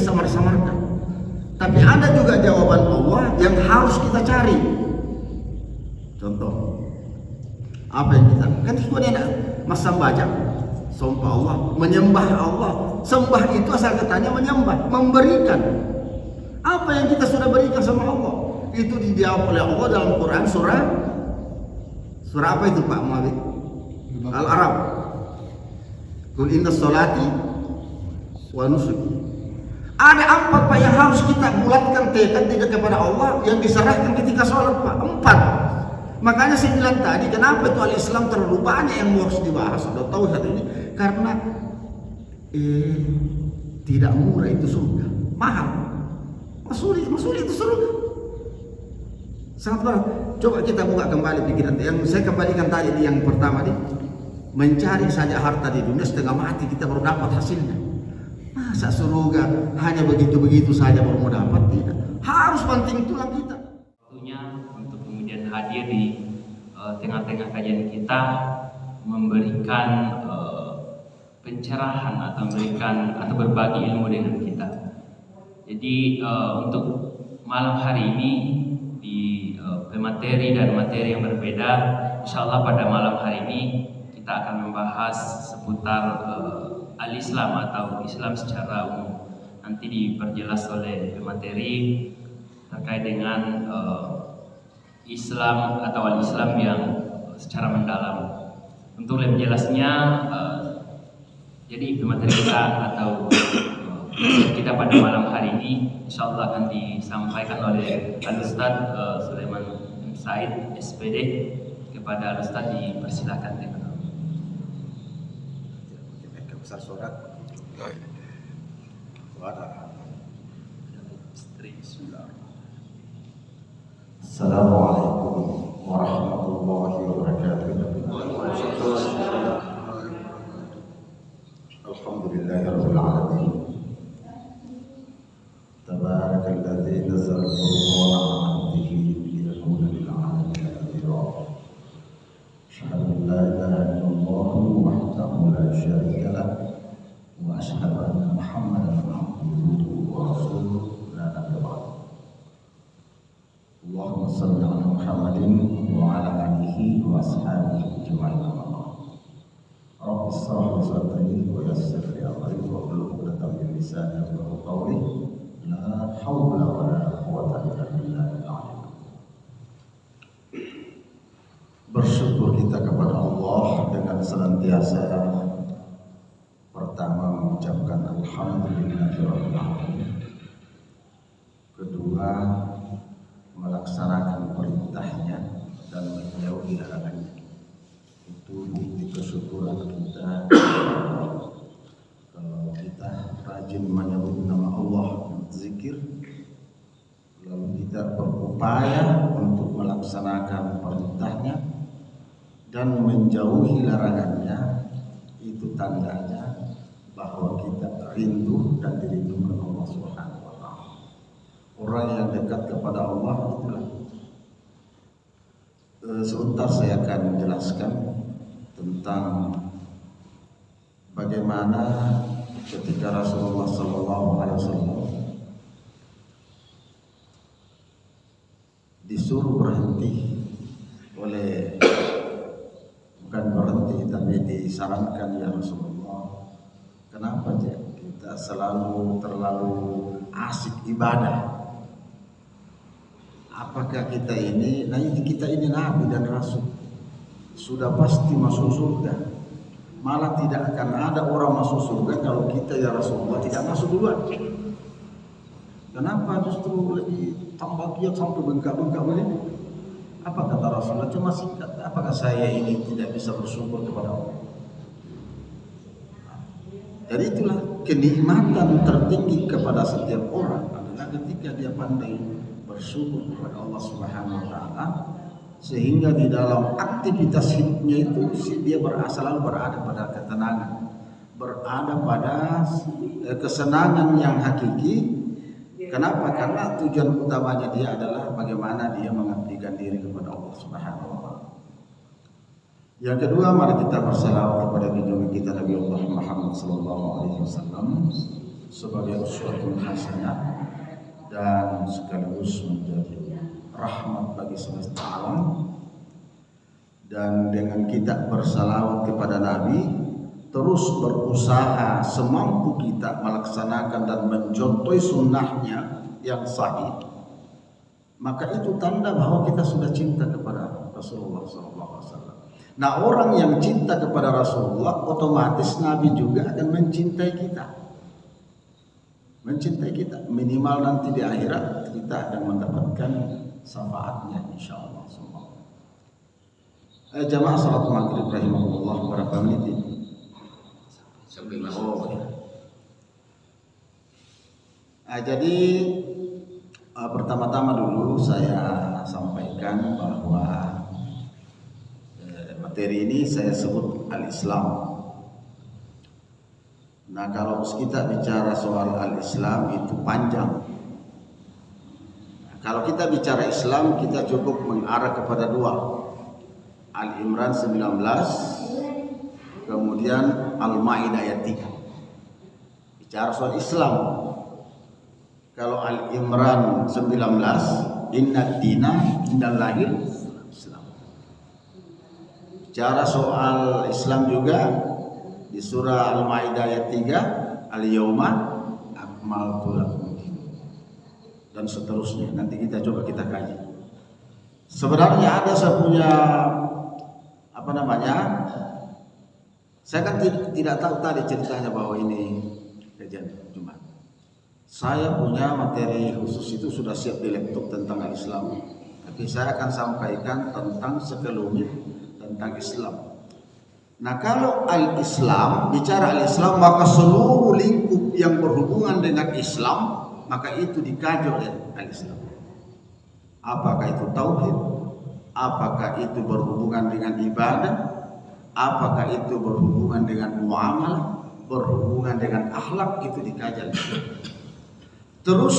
disamar-samarkan. Tapi ada juga jawaban Allah yang harus kita cari. Contoh, apa yang kita kan itu ada masa baca sumpah Allah, menyembah Allah. Sembah itu asal katanya menyembah, memberikan. Apa yang kita sudah berikan sama Allah itu dijawab oleh Allah dalam Quran surah apa itu Pak Muhammad? Al-Arab. Qul inna sholati wa nusuki. Ada 4 Pak yang harus kita bulatkan tekad kepada Allah yang diserahkan ketika sholat Pak. 4. Makanya saya bilang tadi, kenapa itu al-Islam terlalu banyak yang harus dibahas. Sudah tahu satu ini karena tidak murah itu surga, mahal. Masuli itu surga. Sangat berat. Coba kita buka kembali pikiran yang saya kembalikan tadi yang pertama nih. Mencari saja harta di dunia setengah mati kita baru dapat hasilnya. Masa surga hanya begitu-begitu saja baru mau dapat? Tidak. Harus banting tulang kita. Waktunya untuk kemudian hadir di tengah-tengah kajian kita memberikan pencerahan atau memberikan atau berbagi ilmu dengan kita. Jadi untuk malam hari ini di materi dan materi yang berbeda, insyaallah pada malam hari ini kita akan membahas seputar al-Islam atau Islam secara umum. Nanti diperjelas oleh pemateri terkait dengan Islam atau al-Islam yang secara mendalam. Untuk lebih jelasnya, jadi pemateri kita atau kita pada malam hari ini insyaallah akan disampaikan oleh Al-Ustaz Sulaiman Said SPD. Kepada Al-Ustaz dipersilakan. Besar surat. Assalamualaikum warahmatullahi wabarakatuh. Alhamdulillahirabbil alamin. Tabarakalladzi nazzala al-furqana 'ala 'abdihi liyakuna lil 'alamin nadhira. Asyhadu an la ilaha illallah wahdahu la syarika lah wa asyhadu anna Muhammadan 'abduhu wa rasuluhu la nabiyya ba'dahu. Allahumma shalli 'ala Muhammadin wa 'ala alihi wa ashabihi ajma'in. Rabbi shrah li sadri wa yassir li amri wa hlul 'uqdatam min lisani yafqahu qawli. La haula wa la quwwata illa billahil 'aliyyil. Bersyukur kita kepada Allah dengan senantiasa pertama mengucapkan alhamdulillahirabbil alamin. Kedua, melaksanakan perintahnya dan menjauhi larangannya. Itu bukti kesyukuran kita. Kalau kita rajin menyebut nama Allah, zikir, lalu kita berupaya untuk melaksanakan perintahnya dan menjauhi larangannya, itu tandanya bahwa kita rindu dan dirindukan Allah Subhanahu wa taala. Orang yang dekat kepada Allah itulah. Sebentar saya akan jelaskan tentang bagaimana ketika Rasulullah SAW disuruh berhenti oleh, bukan berhenti tapi disarankan, ya Rasulullah, kenapa kita selalu terlalu asik ibadah? Apakah kita ini nabi dan rasul, sudah pasti masuk surga? Malah tidak akan ada orang masuk surga kalau kita, ya Rasulullah, tidak masuk duluan. Kenapa justru lebih tambah giat sampai bengkak-bengkak begini? Apa kata Rasulullah? Cuma singkat. Apakah saya ini tidak bisa bersyukur kepada Allah? Jadi itulah kenikmatan tertinggi kepada setiap orang adalah ketika dia pandai bersyukur kepada Allah Subhanahu wa taala, sehingga di dalam aktivitas hidupnya itu dia selalu berada pada ketenangan, berada pada kesenangan yang hakiki. Kenapa? Karena tujuan utamanya dia adalah bagaimana dia mengabdikan diri kepada Allah Subhanahu wa taala. Yang kedua, mari kita bersalawat kepada junjungan kita Nabi Allah Muhammad sallallahu alaihi wasallam. sebagai uswatun hasanah dan sekaligus menjadi rahmat bagi semesta alam. Dan dengan kita bersalawat kepada Nabi, terus berusaha semampu kita melaksanakan dan mencontohi sunnahnya yang sahih, maka itu tanda bahwa kita sudah cinta kepada Rasulullah SAW. Nah, orang yang cinta kepada Rasulullah, otomatis Nabi juga akan mencintai kita. Mencintai kita, minimal nanti di akhirat kita akan mendapatkan syafaatnya insyaallah. Jamaah salat maghrib rahimahullah, berapa menit ini? Oh ya. Jadi pertama-tama dulu saya sampaikan bahwa materi ini saya sebut al-Islam. Nah, kalau kita bicara soal al-Islam itu panjang. Nah, kalau kita bicara Islam, kita cukup mengarah kepada dua. Al-Imran 19, kemudian Al-Maidah ayat 3. Bicara soal Islam. Kalau Al-Imran 19, inna dina indallahil Islam. Bicara soal Islam juga di surah Al-Maidah ayat 3, al-yawma akmaltu lakum, dan seterusnya. Nanti kita coba kita kaji. Sebenarnya ada saya punya saya kan tidak tahu tadi ceritanya bahwa ini kajian Jumat. Saya punya materi khusus itu sudah siap di laptop tentang Islam, tapi saya akan sampaikan tentang sekelumit tentang Islam. Nah, kalau al-Islam, bicara al-Islam, maka seluruh lingkup yang berhubungan dengan Islam, maka itu dikaji oleh al-Islam. Apakah itu tauhid? Apakah itu berhubungan dengan ibadah? Apakah itu berhubungan dengan muamalah? Berhubungan dengan akhlak? Itu dikaji. Terus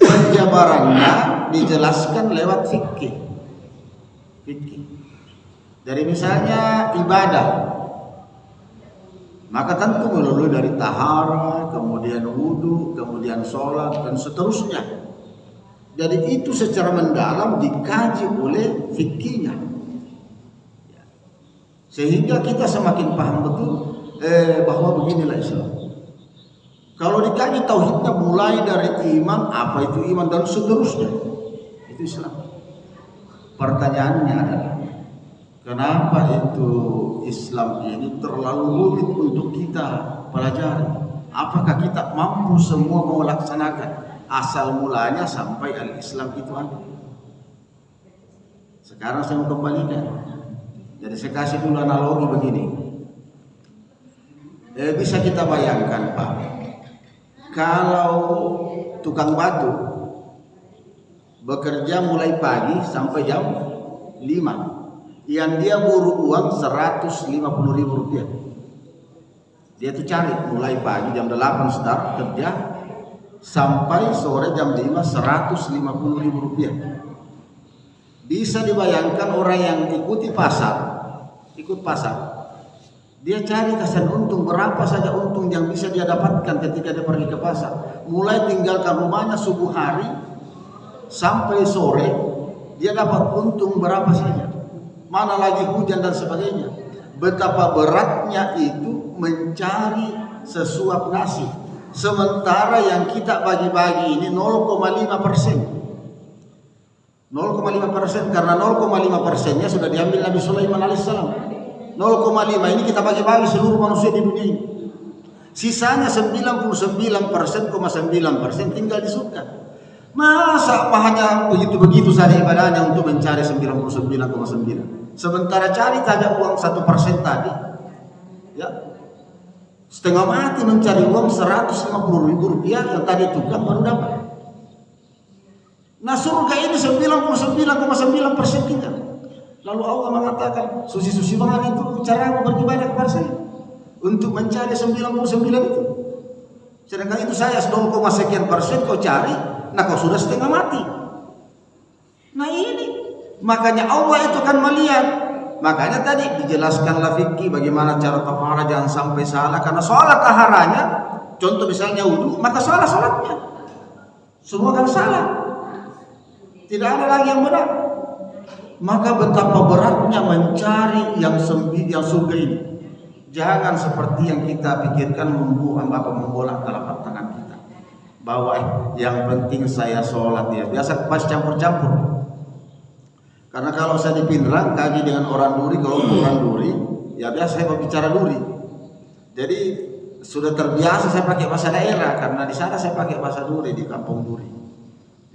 penjabarannya dijelaskan lewat fikih. Dari misalnya ibadah, maka tentu melalui dari tahara, kemudian wudu, kemudian sholat, dan seterusnya. Jadi itu secara mendalam dikaji oleh fikihnya, sehingga kita semakin paham betul bahwa beginilah Islam. Kalau dikaji tauhidnya mulai dari iman, apa itu iman, dan seterusnya, itu Islam. Pertanyaannya adalah, kenapa itu Islam ini terlalu rumit untuk kita pelajari? Apakah kita mampu semua melaksanakan? Asal mulanya sampai al-Islam itu ada. Sekarang saya mau kembalikan. Jadi saya kasih dulu analogi begini. Bisa kita bayangkan, Pak, kalau tukang batu bekerja mulai pagi sampai jam 5, yang dia buruh uang 150.000 rupiah. Dia tuh cari mulai pagi jam 8 start kerja sampai sore jam 5, 150.000 rupiah. Bisa dibayangkan orang yang ikut pasar, dia cari kesan untung, berapa saja untung yang bisa dia dapatkan ketika dia pergi ke pasar. Mulai tinggalkan rumahnya subuh hari sampai sore, dia dapat untung berapa saja. Mana lagi hujan dan sebagainya. Betapa beratnya itu mencari sesuap nasi. Sementara yang kita bagi-bagi ini 0,5%. 0,5%, karena 0,5%-nya sudah diambil Nabi Sulaiman alaihissalam. 0,5 ini kita bagi-bagi seluruh manusia di dunia ini. Sisanya 99,9% tinggal di surga. Masa hanya begitu-begitu saja ibadahnya untuk mencari 99,9. Sementara cari saja uang 1% tadi, ya setengah mati mencari uang 150.000 rupiah yang tadi tukang baru dapat. Nah, surga ini 99,9% tinggal. Lalu Allah mengatakan, susi-susi banget itu cara beribadah kepada saya untuk mencari 99 itu. Sedangkan itu saya 0,sekian% kau cari, nah kau sudah setengah mati. Nah ini, makanya Allah itu kan melihat. Makanya tadi dijelaskanlah fikih bagaimana cara tahara jangan sampai salah, karena soal taharanya contoh misalnya wudhu, maka salah sholatnya. Semua kan salah. Tidak ada lagi yang benar. Maka betapa beratnya mencari yang surga ini. Jangan seperti yang kita pikirkan membolak telapak tangan kita. Bahwa yang penting saya sholat ya. Biasa pas campur-campur. Karena kalau saya di Pinrang kaji dengan orang Duri, kalau orang Duri, ya biasa saya berbicara Duri. Jadi sudah terbiasa saya pakai bahasa daerah karena di sana saya pakai bahasa Duri di Kampung Duri.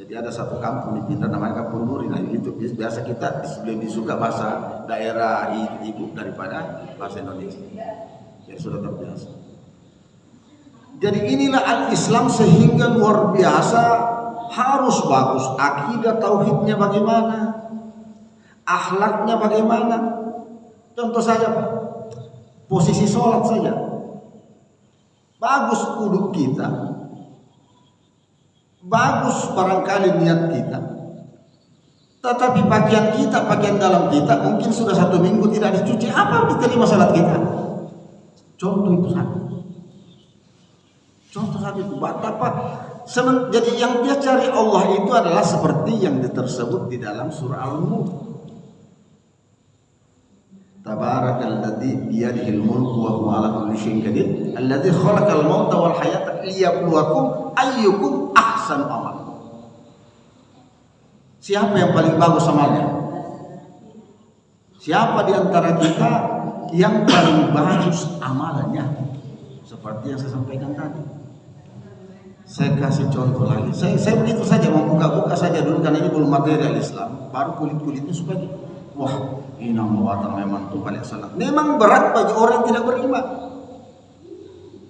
Jadi ada satu kampung di Pinrang namanya Kampung Duri. Nah itu biasa kita lebih suka bahasa daerah ibu daripada bahasa Indonesia. Jadi sudah terbiasa. Jadi inilah al-Islam sehingga luar biasa, harus bagus akidah tauhidnya bagaimana, akhlaknya bagaimana. Contoh saja Pak, posisi sholat saja bagus uduk kita, bagus barangkali niat kita, tetapi pakaian dalam kita mungkin sudah 1 minggu tidak dicuci, apa diterima salat kita? Contoh itu itu betapa. Jadi yang dia cari Allah itu adalah seperti yang tersebut di dalam surah Al-Mulk. Tabarakalladzi biyadihil mulku wa huwa 'ala kulli syai'in qadir, alladzi khalaqal mauta wal hayata liyabluwakum ayyukum ahsanu amala. Siapa yang paling bagus amalnya? Siapa di antara kita yang paling bagus amalannya? Seperti yang saya sampaikan tadi. Saya kasih contoh lagi. Saya begitu saja membuka-buka saja dulu karena ini belum material Islam. Baru kulit-kulitnya supaya wah, ini nama memang tuh balik salat. Memang berat bagi orang yang tidak beriman.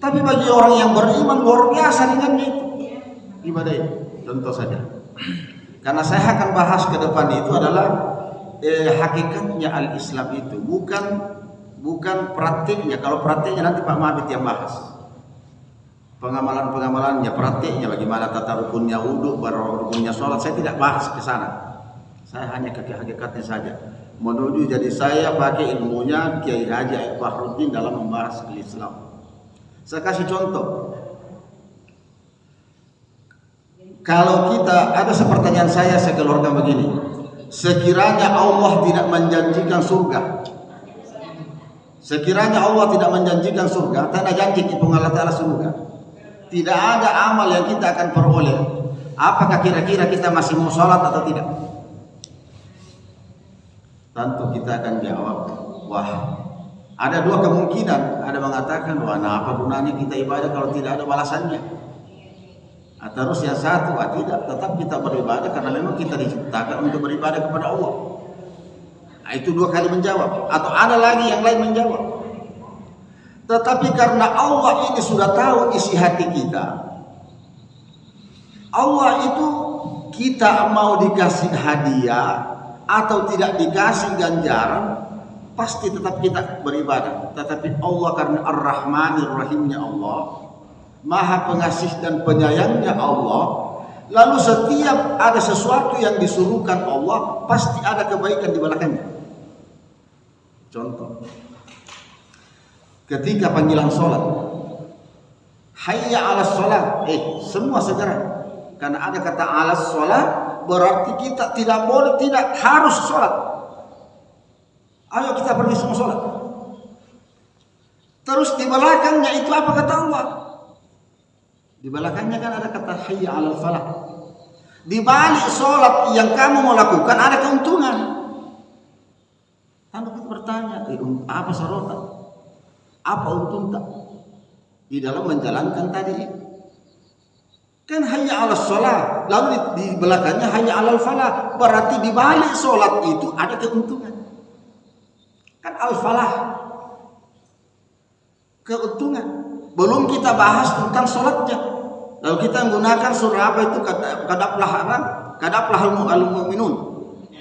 Tapi bagi orang yang beriman luar biasa dengannya itu ibadah itu. Contoh saja. Karena saya akan bahas ke depan itu adalah hakikatnya al-Islam itu bukan praktiknya. Kalau praktiknya nanti Pak Mabit yang bahas. Pengamalan-pengamalannya, praktiknya bagaimana tata rukunnya wudhu, rukunnya sholat, saya tidak bahas ke sana. Saya hanya ke hakikatnya saja. Menuju jadi saya pakai ilmunya Kiai Haji Fakhruddin dalam membahas Islam. Saya kasih contoh. Kalau kita ada pertanyaan saya keluarkan begini. Sekiranya Allah tidak menjanjikan surga. Sekiranya Allah tidak menjanjikan surga, tanah janji di Allah Ta'ala surga. Tidak ada amal yang kita akan peroleh. Apakah kira-kira kita masih mau sholat atau tidak? Tentu kita akan jawab, wah, ada 2 kemungkinan. Ada mengatakan, wah, nah apa gunanya kita ibadah kalau tidak ada balasannya? Terus yang satu, tidak, tetap kita beribadah karena memang kita diciptakan untuk beribadah kepada Allah. Nah, itu 2 kali menjawab. Atau ada lagi yang lain menjawab. Tetapi karena Allah ini sudah tahu isi hati kita, Allah itu kita mau dikasih hadiah atau tidak dikasih ganjaran, pasti tetap kita beribadah. Tetapi Allah karena Ar-Rahmanir Rahimnya Allah, Maha Pengasih dan Penyayangnya Allah, lalu setiap ada sesuatu yang disuruhkan Allah, pasti ada kebaikan di belakangnya. Contoh, ketika panggilan sholat, hayya 'alas sholat, semua segera. Karena ada kata 'alas sholat, berarti kita tidak boleh, tidak harus sholat. Ayo kita pergi semua sholat. Terus di belakangnya itu apa kata Allah? Di belakangnya kan ada kata hayya 'alal falah. Di balik sholat yang kamu mau lakukan ada keuntungan. Anda bertanya, apa sorotan? Apa untung tak di dalam menjalankan tadi? Kan hayya 'alas shalah, lalu di belakangnya hayya 'alal falah, berarti di balik sholat itu ada keuntungan. Kan al-falah, keuntungan. Belum kita bahas tentang sholatnya. Lalu kita menggunakan surah apa itu? Kadaflahal mu'minun.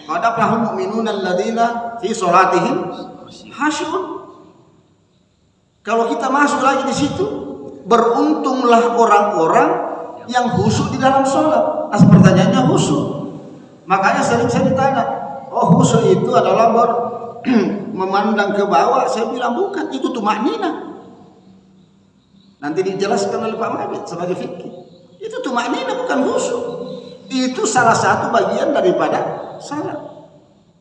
Kadaflahal mu'minun alladzina fi sholatihim khasyu'un. Kalau kita masuk lagi di situ, beruntunglah orang-orang yang khusyuk di dalam sholat. Pertanyaannya khusyuk. Makanya sering saya ditanya, khusyuk itu adalah memandang ke bawah. Saya bilang bukan, itu tumaknina. Nanti dijelaskan oleh Pak Mabit sebagai fikih. Itu tumakninah bukan khusyuk. Itu salah satu bagian daripada salat.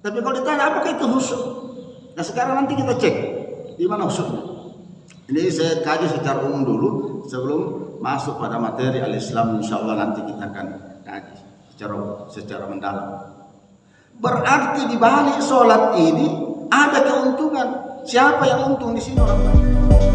Tapi kalau ditanya apakah itu khusyuk? Nah sekarang nanti kita cek di mana khusyuknya. Ini saya kaji secara umum dulu sebelum masuk pada materi al-Islam. Insyaallah nanti kita akan kaji secara mendalam. Berarti di balik sholat ini ada keuntungan. Siapa yang untung di sini orang?